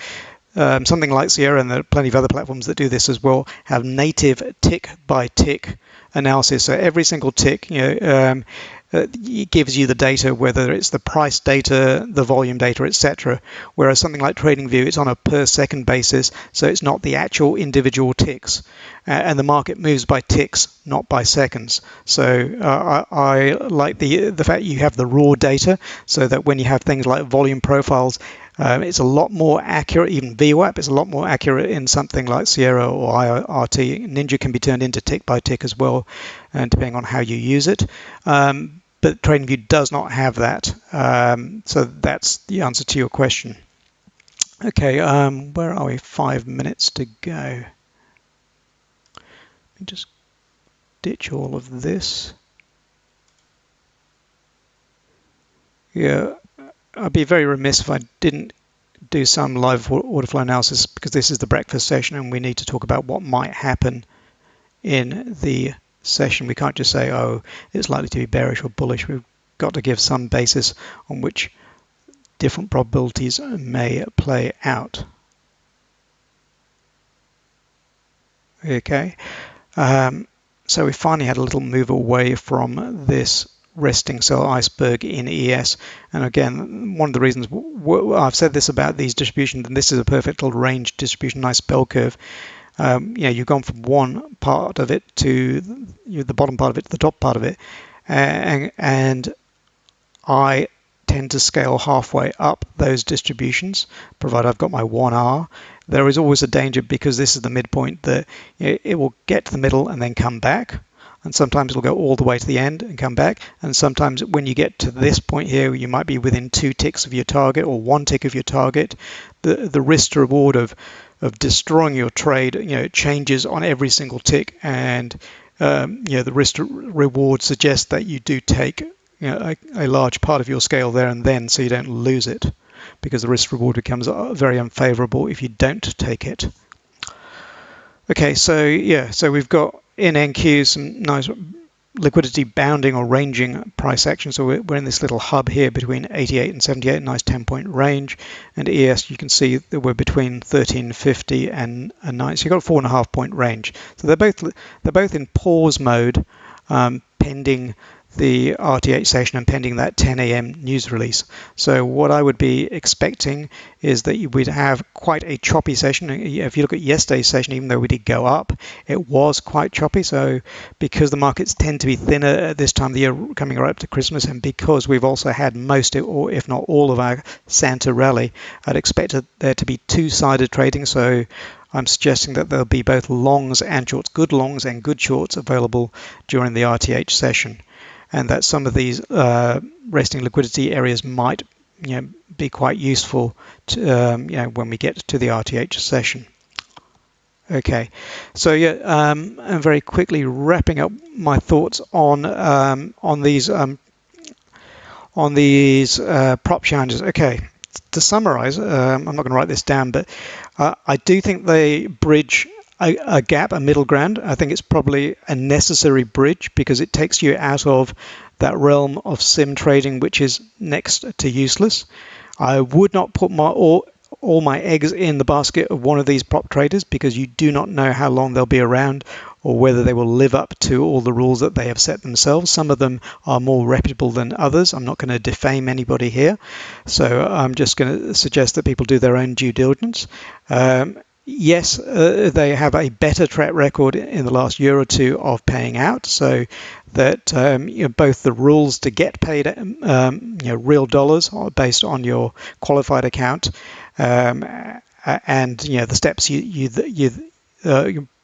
something like Sierra, and there are plenty of other platforms that do this as well, have native tick by tick analysis. So every single tick, it gives you the data, whether it's the price data, the volume data, etc. Whereas something like TradingView, it's on a per second basis, so it's not the actual individual ticks, and the market moves by ticks, not by seconds. So I like the fact you have the raw data, so that when you have things like volume profiles, it's a lot more accurate. Even VWAP is a lot more accurate in something like Sierra or IRT. Ninja can be turned into tick by tick as well, and depending on how you use it. But TradingView does not have that. So that's the answer to your question. Okay, where are we? 5 minutes to go. Let me just ditch all of this. Yeah. I'd be very remiss if I didn't do some live order flow analysis, because this is the breakfast session and we need to talk about what might happen in the session. We can't just say, oh, it's likely to be bearish or bullish. We've got to give some basis on which different probabilities may play out. Okay, so we finally had a little move away from this resting sell iceberg in ES, and again, one of the reasons I've said this about these distributions, and this is a perfect little range distribution, nice bell curve. You've gone from one part of it to the bottom part of it to the top part of it, and I tend to scale halfway up those distributions, provided I've got my 1R. There is always a danger, because this is the midpoint, that it will get to the middle and then come back. And sometimes it'll go all the way to the end and come back. And sometimes when you get to this point here, you might be within 2 ticks of your target or 1 tick of your target. The risk to reward of destroying your trade, it changes on every single tick. And the risk to reward suggests that you do take a large part of your scale there and then, so you don't lose it, because the risk reward becomes very unfavorable if you don't take it. Okay, so we've got in NQ some nice liquidity bounding or ranging price action. So we're in this little hub here between 88 and 78, nice 10-point range. And ES, you can see that we're between 1350 and 9. So you've got a 4.5-point range. So they're both in pause mode, pending the RTH session and pending that 10 a.m. news release. So what I would be expecting is that we'd have quite a choppy session. If you look at yesterday's session, even though we did go up, it was quite choppy. So because the markets tend to be thinner at this time of the year, coming right up to Christmas, and because we've also had most, or if not all, of our Santa rally, I'd expect there to be two-sided trading. So I'm suggesting that there'll be both longs and shorts, good longs and good shorts, available during the RTH session, and that some of these resting liquidity areas might be quite useful to, when we get to the RTH session. Okay, so I'm very quickly wrapping up my thoughts on these prop challenges. Okay, to summarize, I'm not going to write this down, but I do think they bridge a gap, a middle ground. I think it's probably a necessary bridge, because it takes you out of that realm of sim trading, which is next to useless. I would not put all my eggs in the basket of one of these prop traders, because you do not know how long they'll be around or whether they will live up to all the rules that they have set themselves. Some of them are more reputable than others. I'm not going to defame anybody here, so I'm just going to suggest that people do their own due diligence. Yes, they have a better track record in the last year or two of paying out, so that both the rules to get paid real dollars are based on your qualified account, and the steps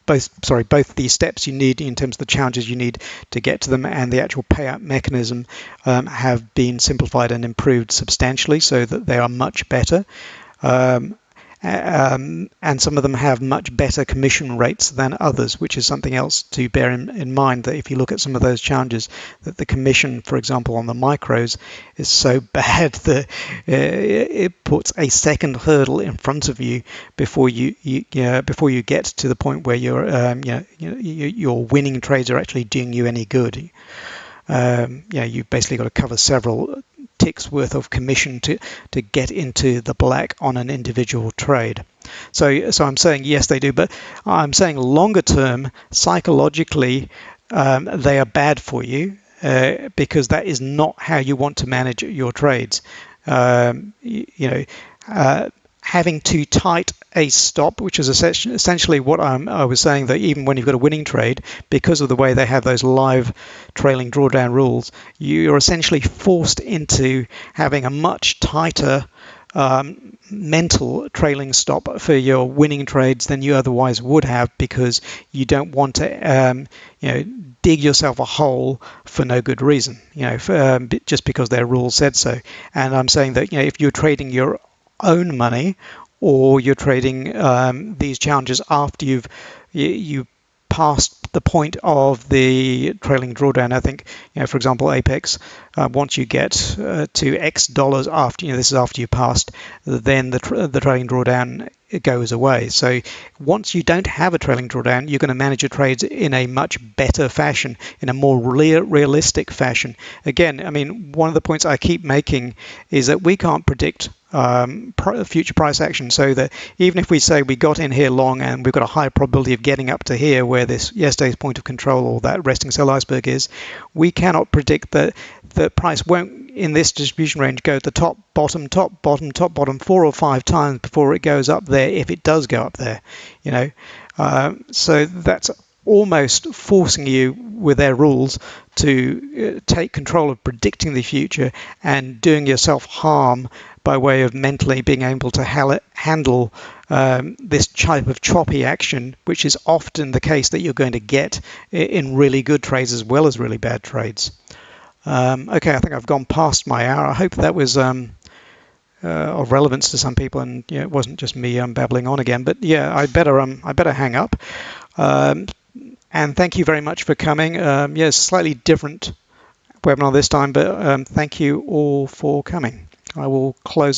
both the steps you need in terms of the challenges you need to get to them, and the actual payout mechanism have been simplified and improved substantially, so that they are much better. and some of them have much better commission rates than others, which is something else to bear in mind, that if you look at some of those challenges, that the commission, for example, on the micros is so bad that it puts a second hurdle in front of you before before you get to the point where your winning trades are actually doing you any good. You've basically got to cover several ticks worth of commission to get into the black on an individual trade. So I'm saying yes, they do, but I'm saying longer term, psychologically, they are bad for you because that is not how you want to manage your trades. Having too tight a stop, which is essentially what I was saying, that even when you've got a winning trade, because of the way they have those live trailing drawdown rules, you're essentially forced into having a much tighter mental trailing stop for your winning trades than you otherwise would have, because you don't want to dig yourself a hole for no good reason, just because their rules said so. And I'm saying that if you're trading your own money, or you're trading these challenges after you passed the point of the trailing drawdown. I think, for example, Apex, once you get to X dollars after, this is after you passed, then the trailing drawdown goes away. So once you don't have a trailing drawdown, you're going to manage your trades in a much better fashion, in a more realistic fashion. Again, I mean, one of the points I keep making is that we can't predict future price action, so that even if we say we got in here long and we've got a high probability of getting up to here where this yesterday's point of control or that resting sell iceberg is, we cannot predict that the price won't in this distribution range go to top, bottom, top, bottom, top, bottom 4 or 5 times before it goes up there, if it does go up there. So that's almost forcing you with their rules to take control of predicting the future and doing yourself harm by way of mentally being able to handle this type of choppy action, which is often the case that you're going to get in really good trades as well as really bad trades. Okay, I think I've gone past my hour. I hope that was of relevance to some people, and it wasn't just me babbling on again. But yeah, I better hang up. And thank you very much for coming. Slightly different webinar this time, but thank you all for coming. I will close it.